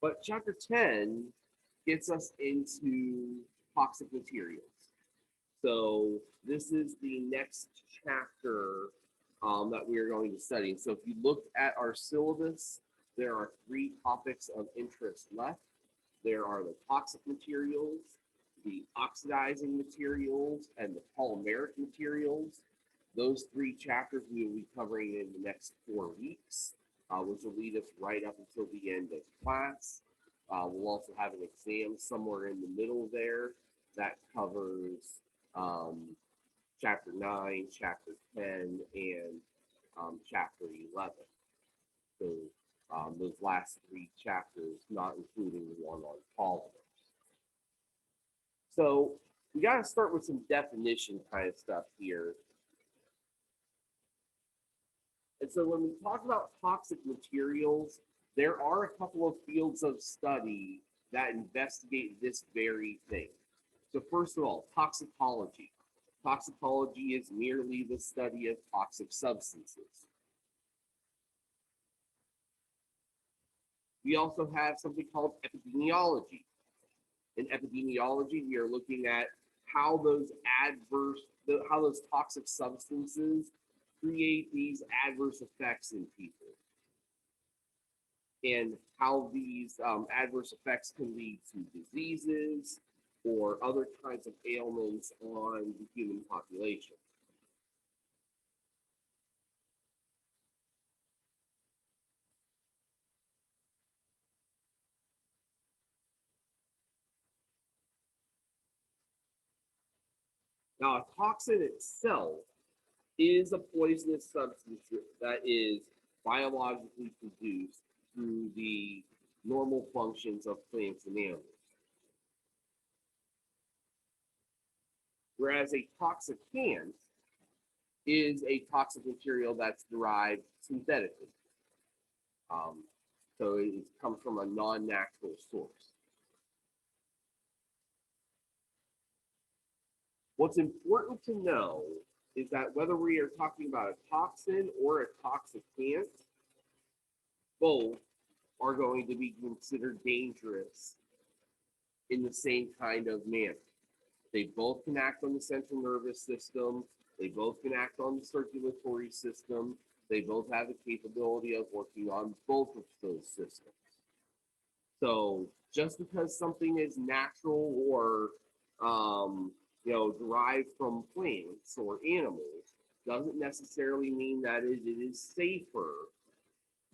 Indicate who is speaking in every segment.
Speaker 1: But chapter 10 gets us into toxic materials. So this is the next chapter that we are going to study. So if you look at our syllabus, there are 3 topics of interest left. There are the toxic materials, the oxidizing materials, and the polymeric materials. Those 3 chapters we will be covering in the next 4 weeks, which will lead us right up until the end of class. We'll also have an exam somewhere in the middle there that covers chapter 9, chapter 10, and chapter 11. So those last 3 chapters, not including the one on polymers. So we got to start with some definition kind of stuff here. And so when we talk about toxic materials, there are a couple of fields of study that investigate this very thing. So first of all, toxicology. Toxicology is merely the study of toxic substances. We also have something called epidemiology. In epidemiology, we are looking at how those toxic substances create these adverse effects in people, and how these adverse effects can lead to diseases or other kinds of ailments on the human population. Now, a toxin itself is a poisonous substance that is biologically produced through the normal functions of plants and animals. Whereas a toxicant is a toxic material that's derived synthetically. So it comes from a non-natural source. What's important to know is that whether we are talking about a toxin or a toxicant, both are going to be considered dangerous in the same kind of manner. They both can act on the central nervous system. They both can act on the circulatory system. They both have the capability of working on both of those systems. So just because something is natural or derived from plants or animals doesn't necessarily mean that it is safer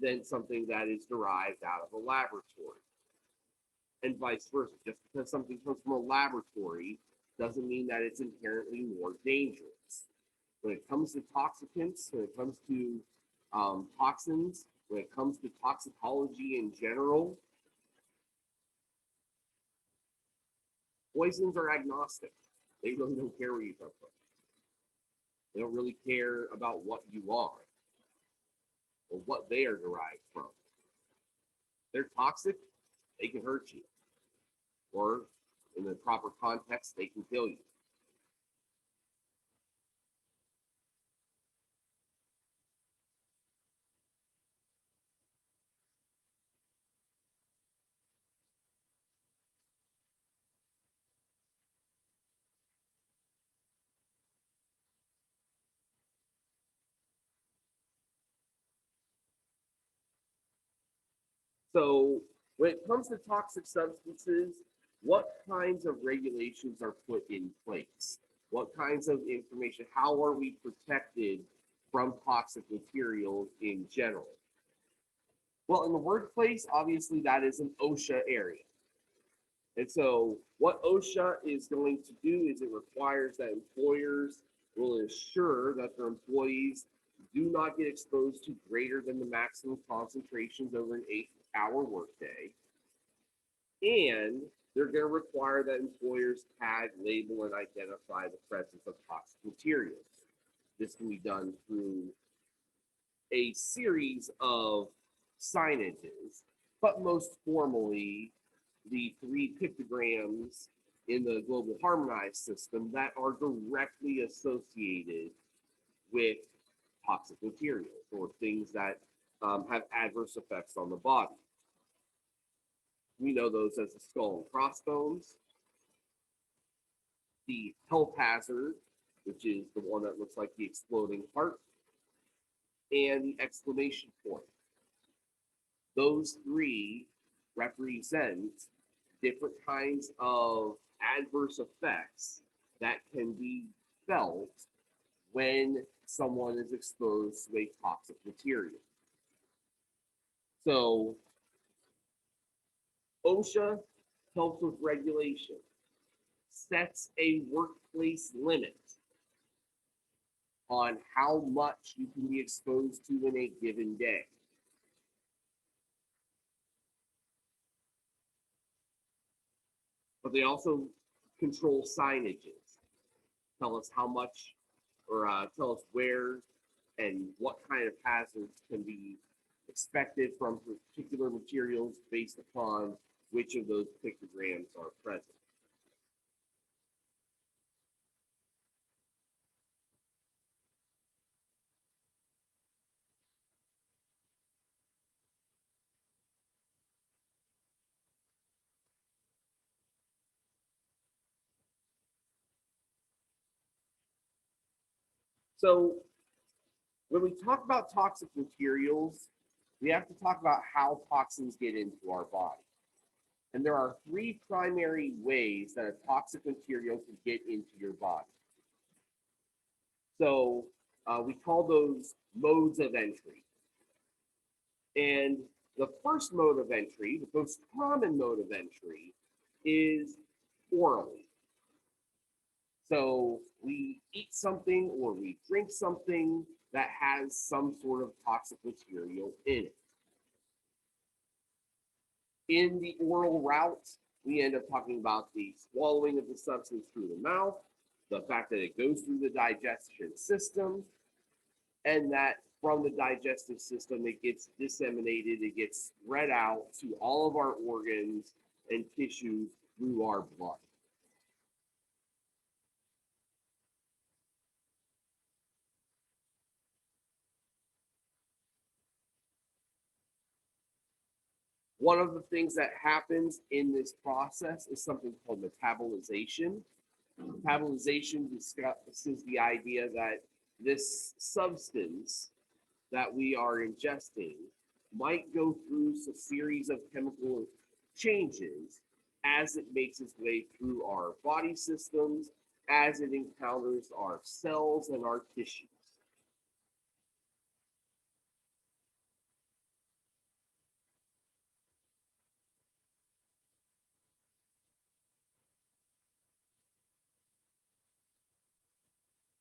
Speaker 1: than something that is derived out of a laboratory. And vice versa. Just because something comes from a laboratory doesn't mean that it's inherently more dangerous. When it comes to toxicants, when it comes to toxins, when it comes to toxicology in general, poisons are agnostic. They really don't care where you come from. They don't really care about what you are or what they are derived from. They're toxic, they can hurt you. Or in the proper context, they can kill you. So when it comes to toxic substances, what kinds of regulations are put in place? What kinds of information? How are we protected from toxic materials in general? Well, in the workplace, obviously that is an OSHA area. And so what OSHA is going to do is it requires that employers will ensure that their employees do not get exposed to greater than the maximum concentrations over an 8-hour workday. And they're going to require that employers tag, label, and identify the presence of toxic materials. This can be done through a series of signages, but most formally, the 3 pictograms in the global harmonized system that are directly associated with toxic materials or things that have adverse effects on the body. We know those as the skull and crossbones. The health hazard, which is the one that looks like the exploding heart, and the exclamation point. Those three represent different kinds of adverse effects that can be felt when someone is exposed to a toxic material. So OSHA helps with regulation, sets a workplace limit on how much you can be exposed to in a given day. But they also control signages, tell us how much, or tell us where and what kind of hazards can be expected from particular materials based upon which of those pictograms are present. So when we talk about toxic materials, we have to talk about how toxins get into our body. And there are three primary ways that a toxic material can get into your body. So we call those modes of entry. And the first mode of entry, the most common mode of entry, is orally. So we eat something or we drink something that has some sort of toxic material in it. In the oral route, we end up talking about the swallowing of the substance through the mouth, the fact that it goes through the digestion system, and that from the digestive system, it gets disseminated, it gets spread out to all of our organs and tissues through our blood. One of the things that happens in this process is something called metabolization. Metabolization discusses the idea that this substance that we are ingesting might go through a series of chemical changes as it makes its way through our body systems, as it encounters our cells and our tissues.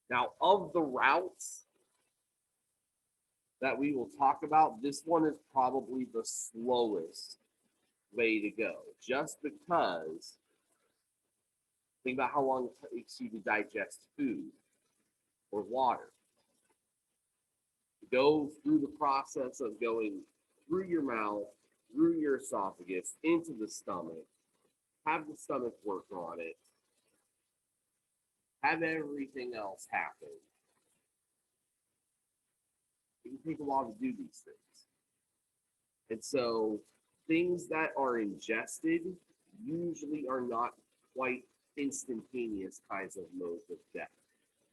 Speaker 1: Now, of the routes that we will talk about, this one is probably the slowest way to go, just because think about how long it takes you to digest food or water. Go through the process of going through your mouth, through your esophagus, into the stomach, have the stomach work on it, have everything else happen. It can take a while to do these things. And so things that are ingested usually are not quite instantaneous kinds of modes of death.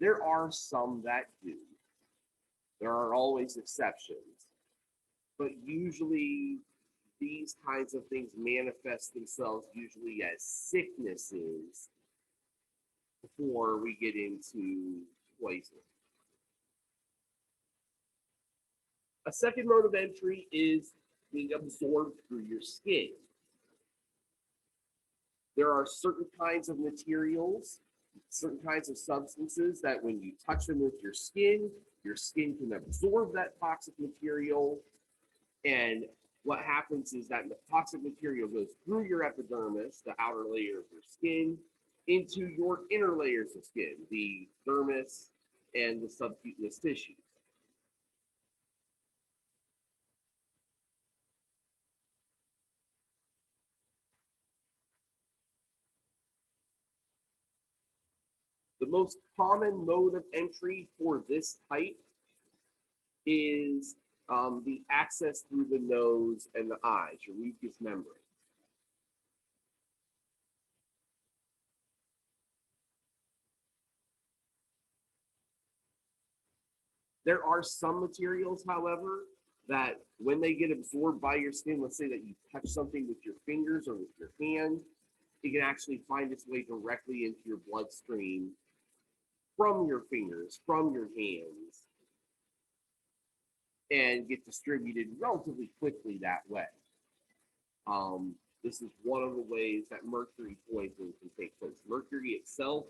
Speaker 1: There are some that do. There are always exceptions. But usually these kinds of things manifest themselves usually as sicknesses before we get into poisoning. A second mode of entry is being absorbed through your skin. There are certain kinds of materials, certain kinds of substances that when you touch them with your skin can absorb that toxic material. And what happens is that the toxic material goes through your epidermis, the outer layer of your skin, into your inner layers of skin, the dermis and the subcutaneous tissues. The most common mode of entry for this type is the access through the nose and the eyes, your mucous membrane. There are some materials, however, that when they get absorbed by your skin, let's say that you touch something with your fingers or with your hand, it can actually find its way directly into your bloodstream from your fingers, from your hands, and get distributed relatively quickly that way. This is one of the ways that mercury poisoning can take place. Mercury itself,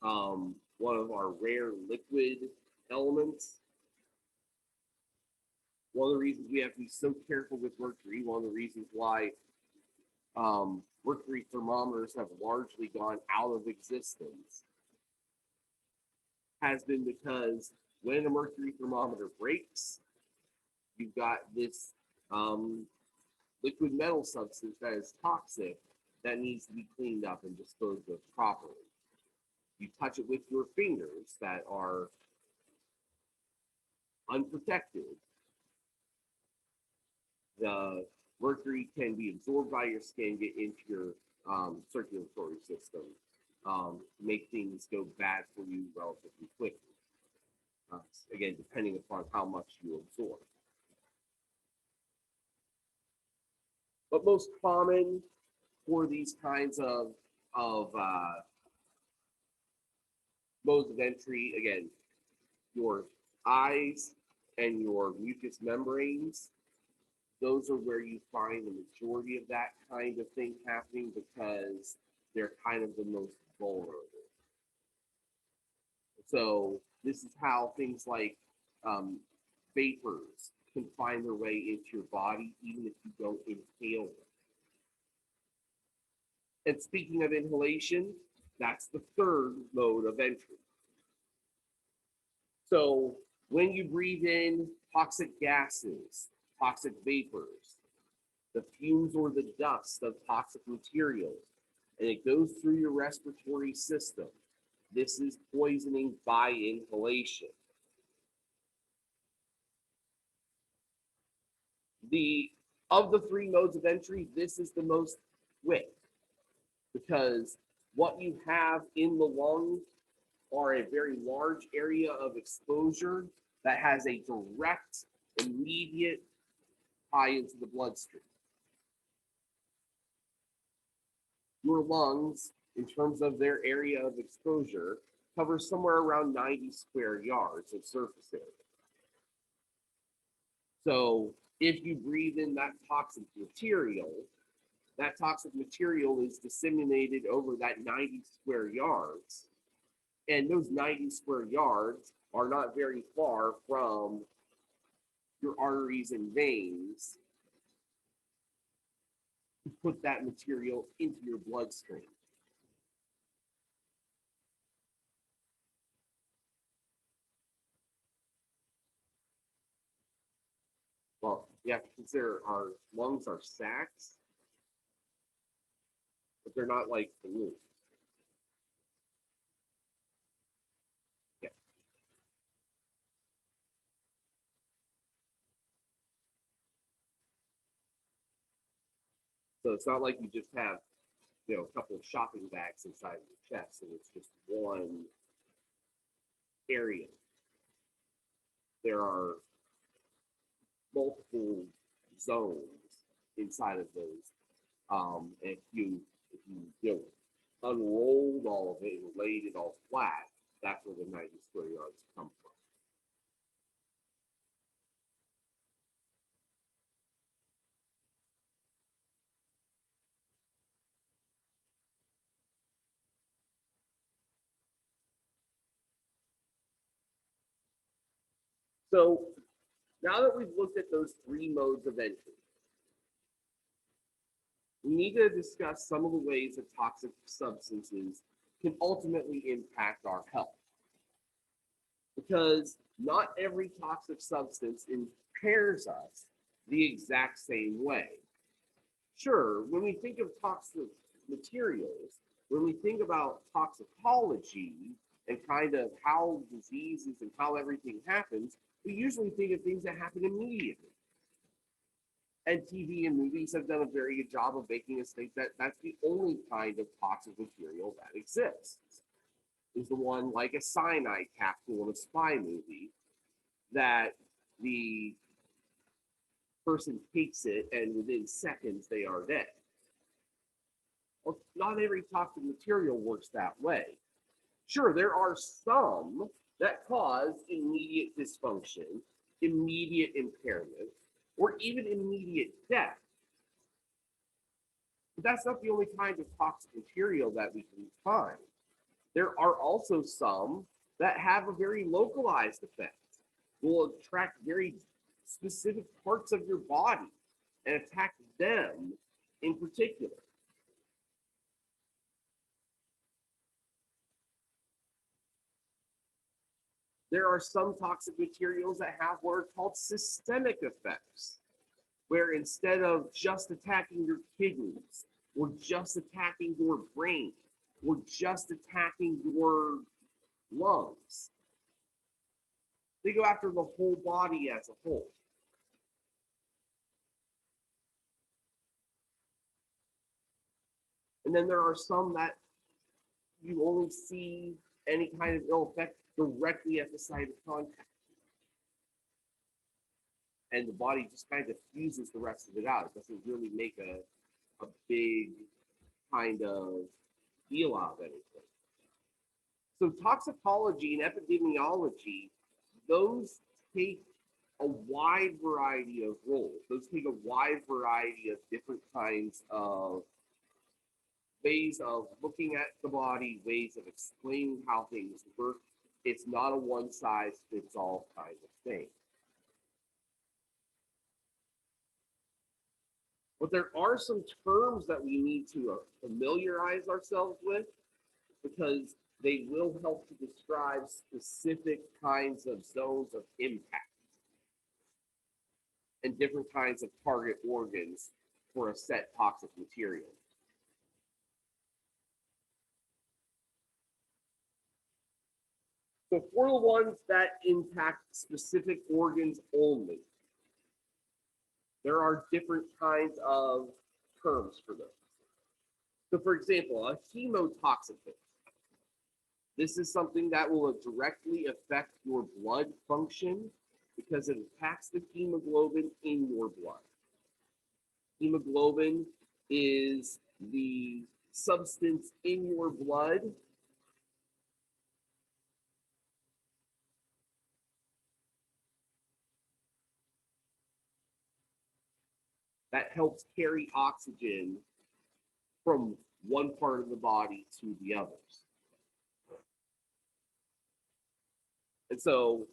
Speaker 1: one of our rare liquid elements. One of the reasons we have to be so careful with mercury, one of the reasons why mercury thermometers have largely gone out of existence, has been because when a mercury thermometer breaks, you've got this liquid metal substance that is toxic that needs to be cleaned up and disposed of properly. You touch it with your fingers that are unprotected, the mercury can be absorbed by your skin, get into your circulatory system, make things go bad for you relatively quickly. Again, depending upon how much you absorb. But most common for these kinds of modes of entry, again, your eyes and your mucous membranes, those are where you find the majority of that kind of thing happening because they're kind of the most vulnerable. So this is how things like vapors can find their way into your body even if you don't inhale them. And speaking of inhalation, that's the third mode of entry. So when you breathe in toxic gases, toxic vapors, the fumes or the dust of toxic materials, and it goes through your respiratory system, this is poisoning by inhalation. Of the three modes of entry, this is the most quick because what you have in the lungs are a very large area of exposure that has a direct, immediate tie into the bloodstream. Your lungs, in terms of their area of exposure, cover somewhere around 90 square yards of surface area. So if you breathe in that toxic material is disseminated over that 90 square yards. And those 90 square yards are not very far from your arteries and veins to put that material into your bloodstream. Well, you have to consider our lungs are sacs, but they're not like balloons. Yeah. So it's not like you just have, a couple of shopping bags inside of your chest and it's just one area. There are multiple zones inside of those. If you unrolled all of it and laid it all flat, that's where the 90 square yards come from. So now that we've looked at those three modes of entry, we need to discuss some of the ways that toxic substances can ultimately impact our health. Because not every toxic substance impairs us the exact same way. Sure, when we think of toxic materials, when we think about toxicology and kind of how diseases and how everything happens, we usually think of things that happen immediately. And TV and movies have done a very good job of making us think that that's the only kind of toxic material that exists. Is the one like a cyanide capsule in a spy movie, that the person takes it and within seconds they are dead. Well, not every toxic material works that way. Sure, there are some that cause immediate dysfunction, immediate impairment, or even immediate death. But that's not the only kind of toxic material that we can find. There are also some that have a very localized effect, will attract very specific parts of your body and attack them in particular. There are some toxic materials that have what are called systemic effects, where instead of just attacking your kidneys, or just attacking your brain, or just attacking your lungs, they go after the whole body as a whole. And then there are some that you only see any kind of ill effect directly at the site of contact. And the body just kind of fuses the rest of it out. It doesn't really make a big kind of deal out of anything. So toxicology and epidemiology, those take a wide variety of roles. Those take a wide variety of different kinds of ways of looking at the body, ways of explaining how things work. It's not a one size fits all kind of thing. But there are some terms that we need to familiarize ourselves with because they will help to describe specific kinds of zones of impact and different kinds of target organs for a set toxic material. So for the ones that impact specific organs only, there are different kinds of terms for those. So for example, a chemotoxicant. This is something that will directly affect your blood function because it attacks the hemoglobin in your blood. Hemoglobin is the substance in your blood that helps carry oxygen from one part of the body to the others. And so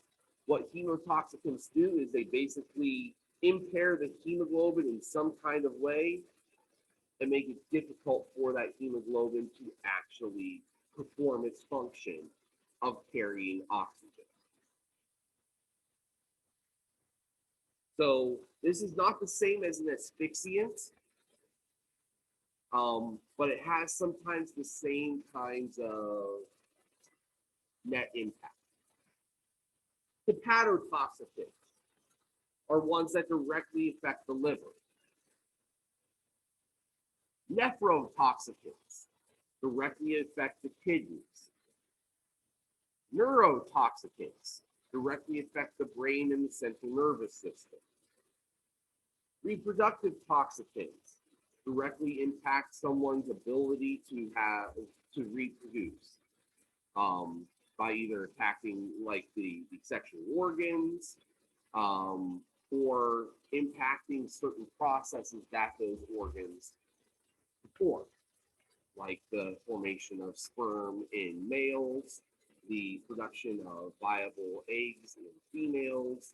Speaker 1: what chemotoxicants do is they basically impair the hemoglobin in some kind of way and make it difficult for that hemoglobin to actually perform its function of carrying oxygen. So this is not the same as an asphyxiant, but it has sometimes the same kinds of net impact. Hepatotoxicants are ones that directly affect the liver. Nephrotoxicants directly affect the kidneys. Neurotoxicants directly affect the brain and the central nervous system. Reproductive toxicants directly impact someone's ability to reproduce by either attacking like the sexual organs or impacting certain processes that those organs perform, like the formation of sperm in males, the production of viable eggs in females,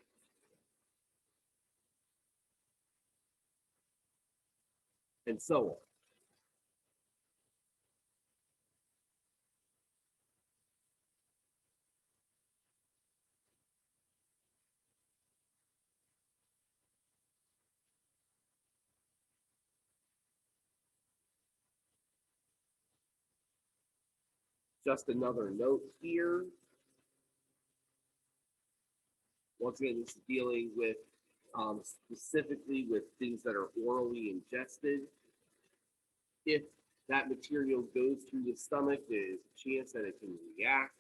Speaker 1: and so on. Just another note here. Once again, this is dealing with specifically with things that are orally ingested. If that material goes through the stomach, there is a chance that it can react.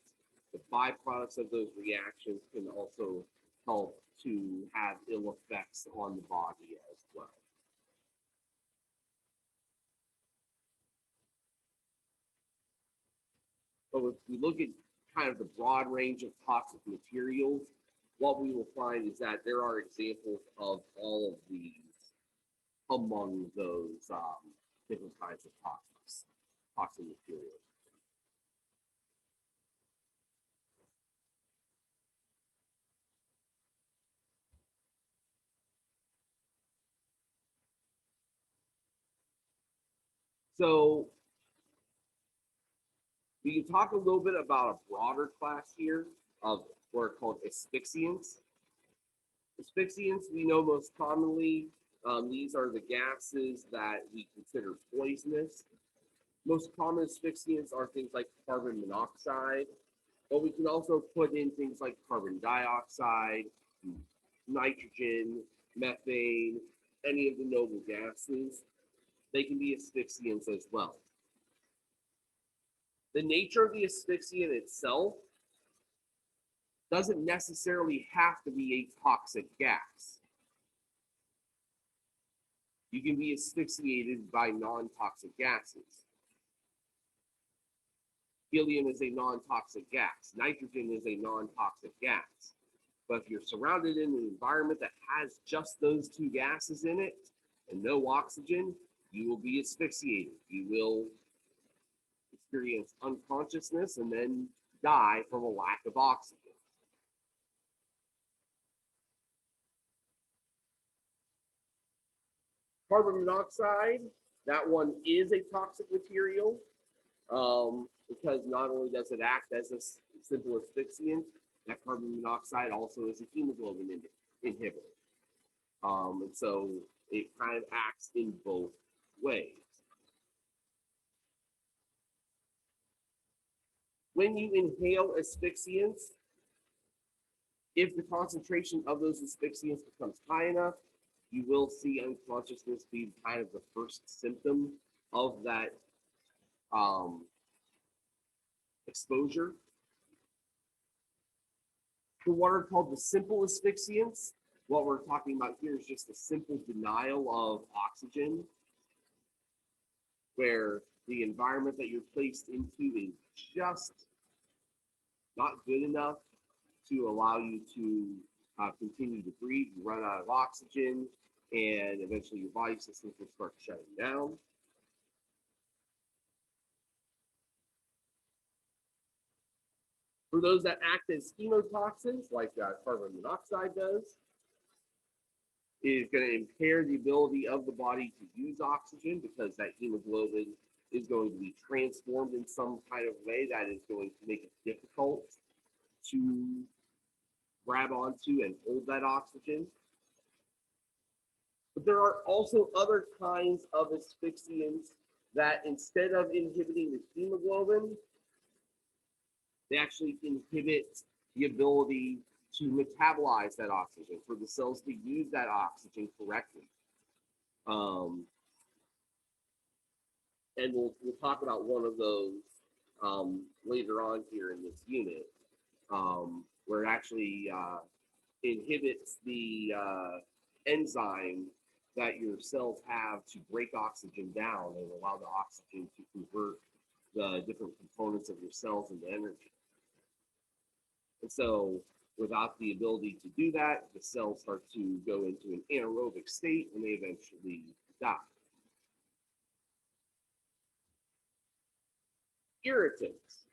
Speaker 1: The byproducts of those reactions can also help to have ill effects on the body as well. So if we look at kind of the broad range of toxic materials, what we will find is that there are examples of all of these among those different kinds of toxic materials. So we can talk a little bit about a broader class here of what are called asphyxiants. Asphyxiants, we know most commonly, these are the gases that we consider poisonous. Most common asphyxiants are things like carbon monoxide, but we can also put in things like carbon dioxide, nitrogen, methane, any of the noble gases. They can be asphyxiants as well. The nature of the asphyxiant itself doesn't necessarily have to be a toxic gas. You can be asphyxiated by non-toxic gases. Helium is a non-toxic gas. Nitrogen is a non-toxic gas. But if you're surrounded in an environment that has just those two gases in it and no oxygen, you will be asphyxiated. You will experience unconsciousness and then die from a lack of oxygen. Carbon monoxide, that one is a toxic material because not only does it act as a simple asphyxiant, that carbon monoxide also is a hemoglobin inhibitor. And so it kind of acts in both ways. When you inhale asphyxiants, if the concentration of those asphyxiants becomes high enough, you will see unconsciousness be kind of the first symptom of that exposure. For what are called the simple asphyxiants, what we're talking about here is just a simple denial of oxygen, where the environment that you're placed into is just not good enough to allow you to continue to breathe. You run out of oxygen, and eventually your body systems will start shutting down. For those that act as chemotoxins, like carbon monoxide does, it is going to impair the ability of the body to use oxygen because that hemoglobin is going to be transformed in some kind of way that is going to make it difficult to grab onto and hold that oxygen. But there are also other kinds of asphyxiants that instead of inhibiting the hemoglobin, they actually inhibit the ability to metabolize that oxygen, for the cells to use that oxygen correctly. And we'll talk about one of those later on here in this unit, where it actually inhibits the enzyme that your cells have to break oxygen down and allow the oxygen to convert the different components of your cells into energy. And so without the ability to do that, the cells start to go into an anaerobic state and they eventually die. Irritants.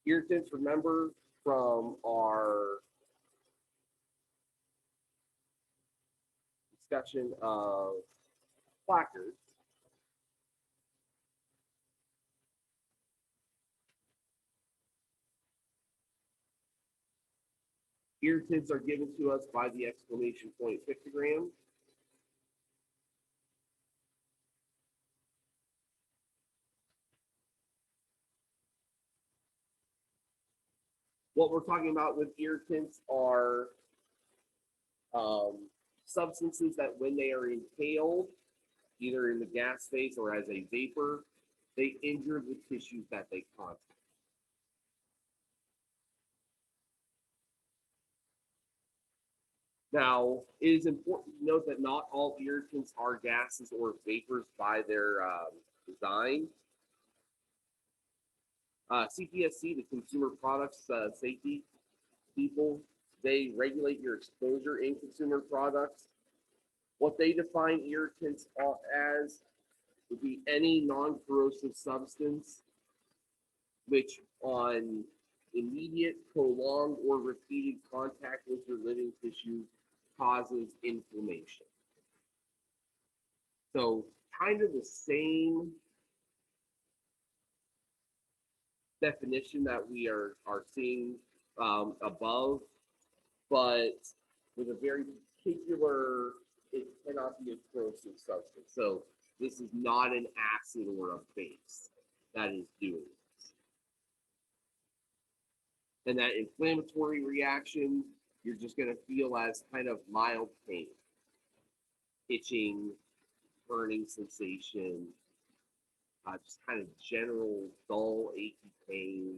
Speaker 1: Irritants, remember from our discussion of placards, irritants are given to us by the exclamation point pictogram. What we're talking about with irritants are substances that when they are inhaled, either in the gas phase or as a vapor, they injure the tissues that they contact. Now, it is important to note that not all irritants are gases or vapors by their design. CPSC, the Consumer Products Safety people, they regulate your exposure in consumer products. What they define irritants as would be any non-corrosive substance which on immediate, prolonged, or repeated contact with your living tissue causes inflammation. So kind of the same definition that we are seeing above, but with a very particular, it cannot be a corrosive substance. So this is not an acid or a base that is doing this. And that inflammatory reaction, you're just going to feel as kind of mild pain, itching, burning sensation, just kind of general dull, achy pain.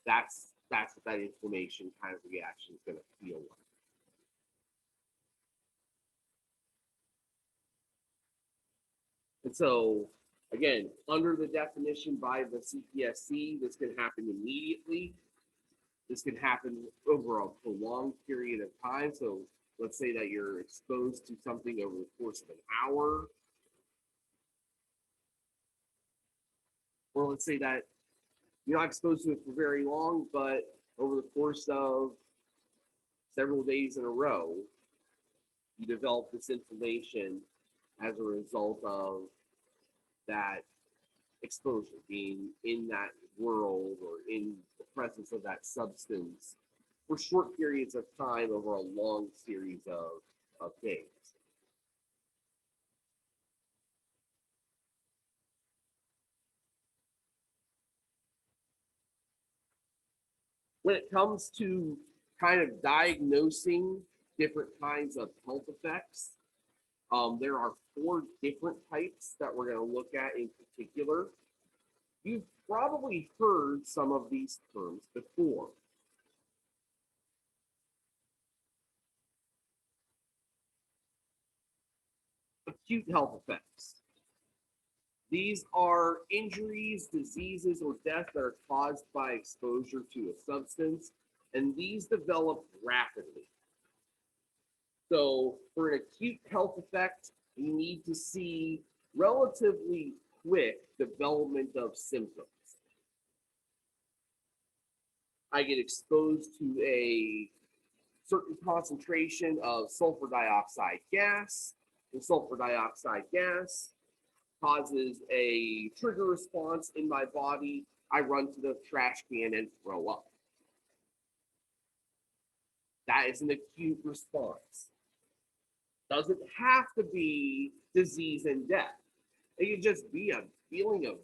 Speaker 1: That's what that inflammation kind of reaction is going to feel like. And so, again, under the definition by the CPSC, this can happen immediately. This can happen over a prolonged period of time. So let's say that you're exposed to something over the course of an hour. Or let's say that you're not exposed to it for very long, but over the course of several days in a row, you develop this inflammation as a result of that exposure, being in that world or in the presence of that substance for short periods of time over a long series of days. When it comes to kind of diagnosing different kinds of health effects, there are 4 different types that we're going to look at in particular. You've probably heard some of these terms before. Acute health effects. These are injuries, diseases, or death that are caused by exposure to a substance, and these develop rapidly. So for an acute health effect, you need to see relatively quick development of symptoms. I get exposed to a certain concentration of sulfur dioxide gas. The sulfur dioxide gas causes a trigger response in my body. I run to the trash can and throw up. That is an acute response. Doesn't have to be disease and death. It can just be a feeling of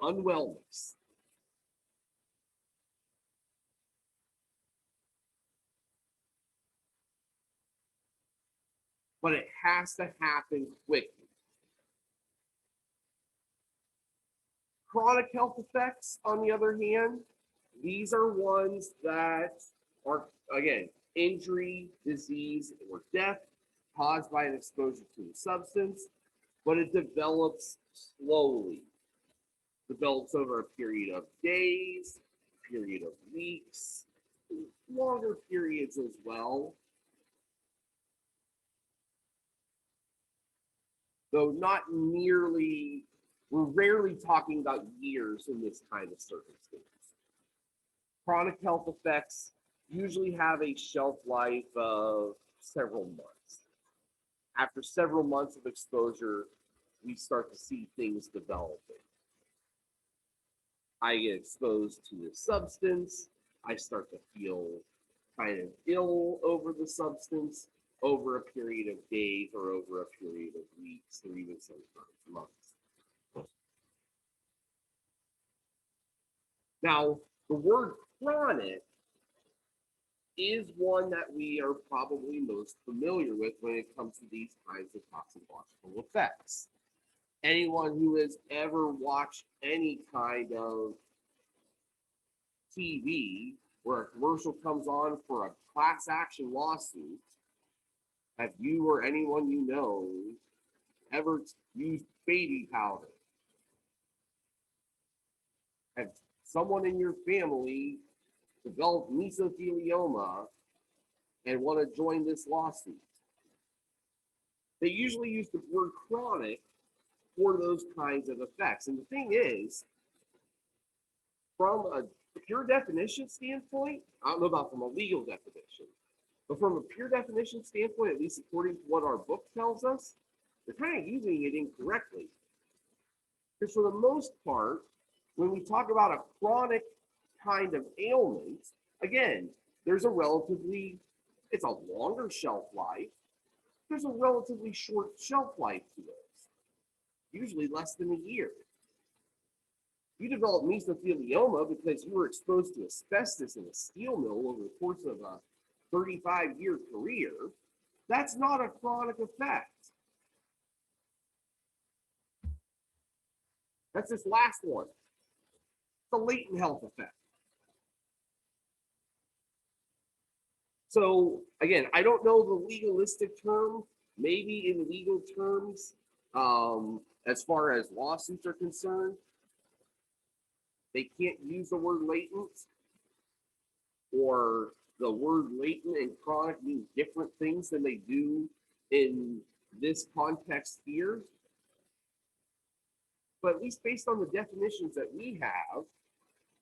Speaker 1: unwellness. But it has to happen quickly. Chronic health effects, on the other hand, these are ones that are, again, injury, disease, or death caused by an exposure to a substance, but it develops slowly. Develops over a period of days, period of weeks, longer periods as well. Though not nearly, we're rarely talking about years in this kind of circumstance. Chronic health effects usually have a shelf life of several months. After several months of exposure, we start to see things developing. I get exposed to the substance. I start to feel kind of ill over the substance over a period of days or over a period of weeks or even sometimes months. Now, the word chronic is one that we are probably most familiar with when it comes to these kinds of toxicological effects. Anyone who has ever watched any kind of TV where a commercial comes on for a class action lawsuit, have you or anyone you know ever used baby powder? Have someone in your family developed mesothelioma and want to join this lawsuit? They usually use the word chronic for those kinds of effects. And the thing is, from a pure definition standpoint, I don't know about from a legal definition, but from a pure definition standpoint, at least according to what our book tells us, they're kind of using it incorrectly. Because for the most part, when we talk about a chronic kind of ailment, again, there's a relatively, it's a longer shelf life. There's a relatively short shelf life to those, usually less than a year. You develop mesothelioma because you were exposed to asbestos in a steel mill over the course of a 35-year career. That's not a chronic effect. That's this last one, the latent health effect. So again, I don't know the legalistic term, maybe in legal terms, as far as lawsuits are concerned, they can't use the word latent, or the word latent and chronic mean different things than they do in this context here. But at least based on the definitions that we have,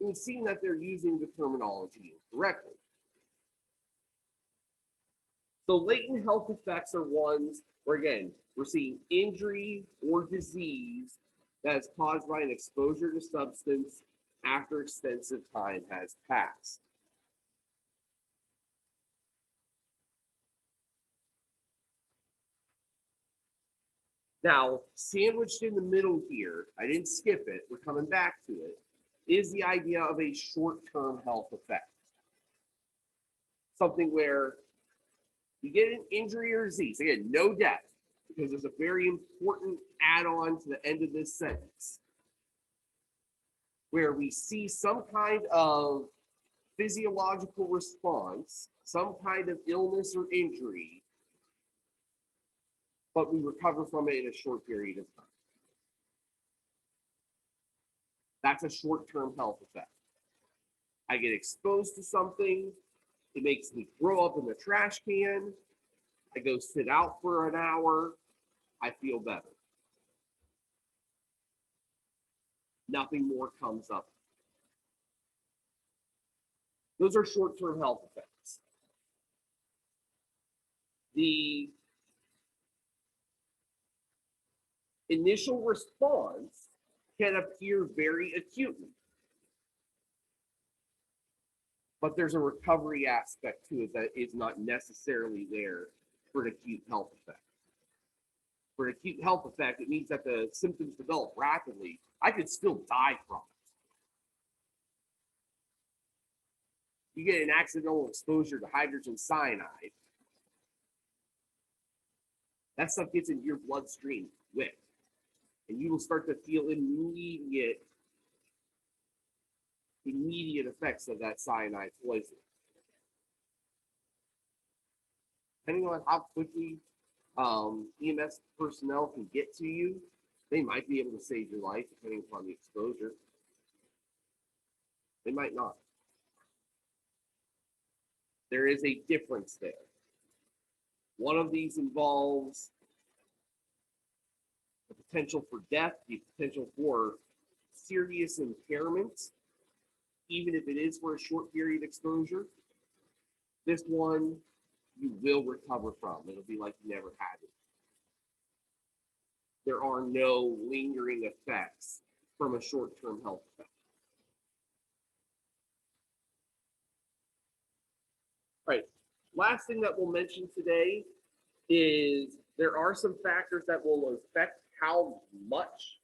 Speaker 1: we've seen that they're using the terminology incorrectly. So latent health effects are ones where, again, we're seeing injury or disease that is caused by an exposure to substance after extensive time has passed. Now, sandwiched in the middle here, I didn't skip it, we're coming back to it, is the idea of a short-term health effect. Something where you get an injury or disease, again, no death, because there's a very important add-on to the end of this sentence, where we see some kind of physiological response, some kind of illness or injury, but we recover from it in a short period of time. That's a short-term health effect. I get exposed to something, it makes me throw up in the trash can, I go sit out for an hour, I feel better. Nothing more comes up. Those are short-term health effects. The initial response can appear very acutely, but there's a recovery aspect to it that is not necessarily there for an acute health effect. For an acute health effect, it means that the symptoms develop rapidly. I could still die from it. You get an accidental exposure to hydrogen cyanide, that stuff gets into your bloodstream quick, and you will start to feel immediate effects of that cyanide poison. Depending on how quickly EMS personnel can get to you, they might be able to save your life depending upon the exposure. They might not. There is a difference there. One of these involves the potential for death, the potential for serious impairment, even if it is for a short period exposure. This one you will recover from. It'll be like you never had it. There are no lingering effects from a short-term health effect. All right, last thing that we'll mention today is there are some factors that will affect how much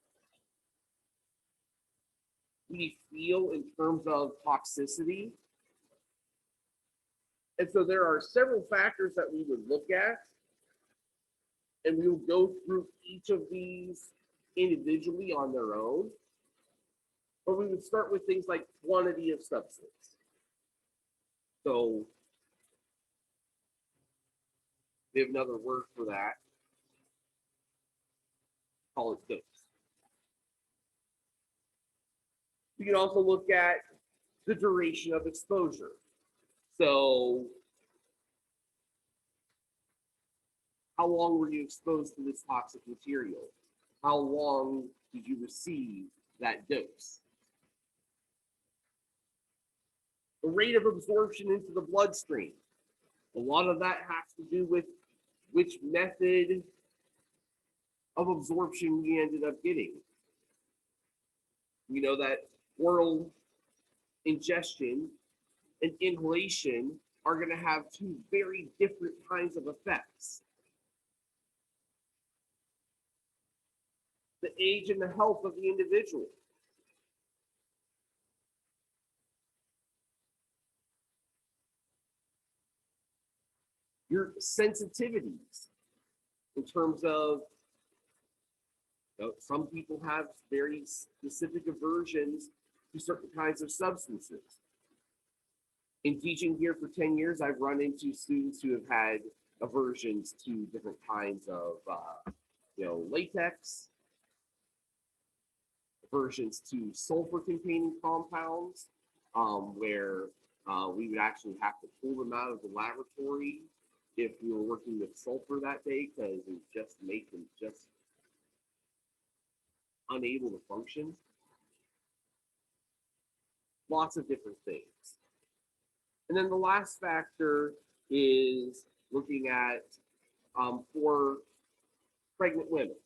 Speaker 1: we feel in terms of toxicity. And so there are several factors that we would look at, and we will go through each of these individually on their own, but we would start with things like quantity of substance. So we have another word for that, call it dose. We can also look at the duration of exposure. So how long were you exposed to this toxic material? How long did you receive that dose? The rate of absorption into the bloodstream. A lot of that has to do with which method of absorption we ended up getting. We know that oral ingestion and inhalation are going to have two very different kinds of effects. The age and the health of the individual. Your sensitivities in terms of, some people have very specific aversions to certain kinds of substances. In teaching here for 10 years, I've run into students who have had aversions to different kinds of, latex, aversions to sulfur-containing compounds, where we would actually have to pull them out of the laboratory if we were working with sulfur that day, because it would just make them just unable to function. Lots of different things. And then the last factor is looking at for pregnant women.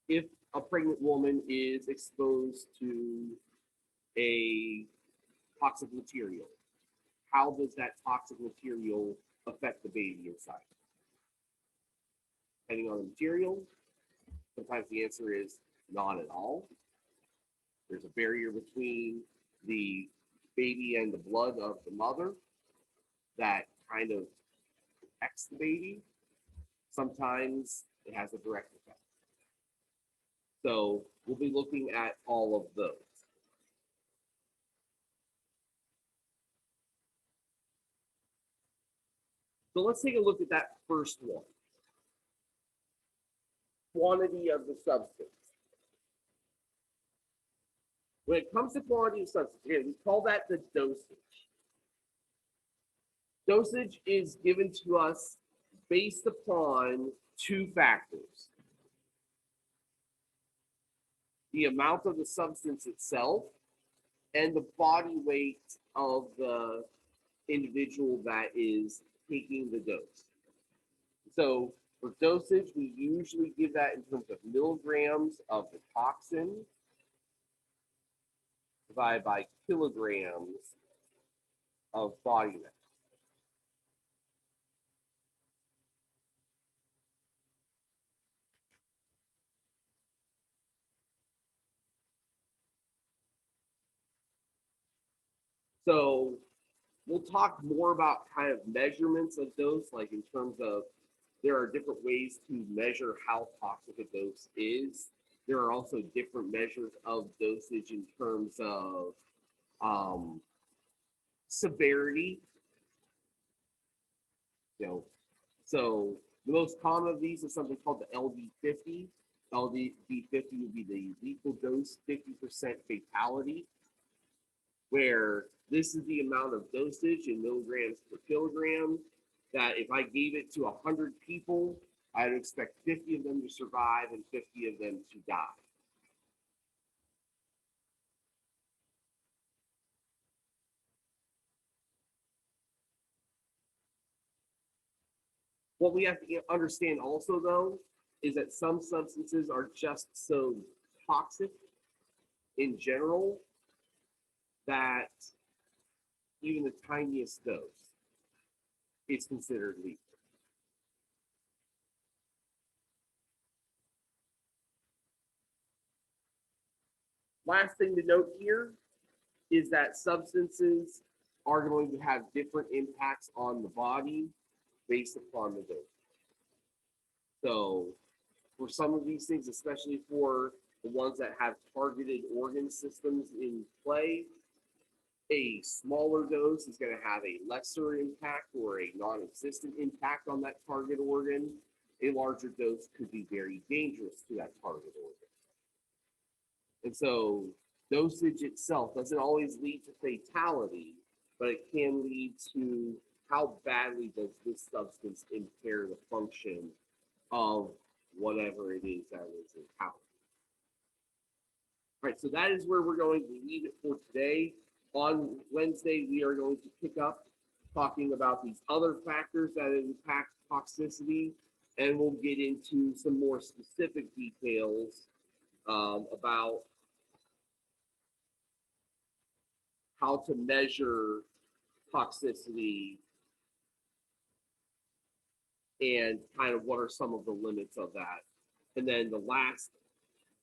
Speaker 1: If a pregnant woman is exposed to a toxic material, how does that toxic material affect the baby inside? Depending on the material, sometimes the answer is not at all. There's a barrier between the baby and the blood of the mother that kind of protects the baby. Sometimes it has a direct effect. So we'll be looking at all of those. So let's take a look at that first one. Quantity of the substance. When it comes to quantity of substance, again, we call that the dosage. Dosage is given to us based upon two factors. The amount of the substance itself and the body weight of the individual that is taking the dose. So for dosage, we usually give that in terms of milligrams of the toxin divided by kilograms of body weight. So we'll talk more about kind of measurements of dose, like in terms of there are different ways to measure how toxic a dose is. There are also different measures of dosage in terms of severity. So the most common of these is something called the LD50. LD50 would be the lethal dose, 50% fatality, where this is the amount of dosage in milligrams per kilogram that if I gave it to 100 people, I'd expect 50 of them to survive and 50 of them to die. What we have to understand also, though, is that some substances are just so toxic in general that even the tiniest dose is considered lethal. Last thing to note here is that substances are going to have different impacts on the body based upon the dose. So for some of these things, especially for the ones that have targeted organ systems in play, a smaller dose is going to have a lesser impact or a non-existent impact on that target organ. A larger dose could be very dangerous to that target organ. And so dosage itself doesn't always lead to fatality, but it can lead to how badly does this substance impair the function of whatever it is that is empowered. All right, so that is where we're going to leave it for today. On Wednesday, we are going to pick up talking about these other factors that impact toxicity, and we'll get into some more specific details about how to measure toxicity and kind of what are some of the limits of that. And then the last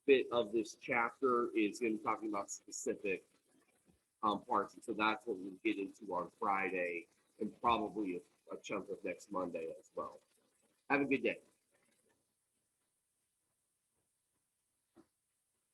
Speaker 1: bit of this chapter is going to be talking about specific parts. And so that's what we'll get into on Friday and probably a chunk of next Monday as well. Have a good day.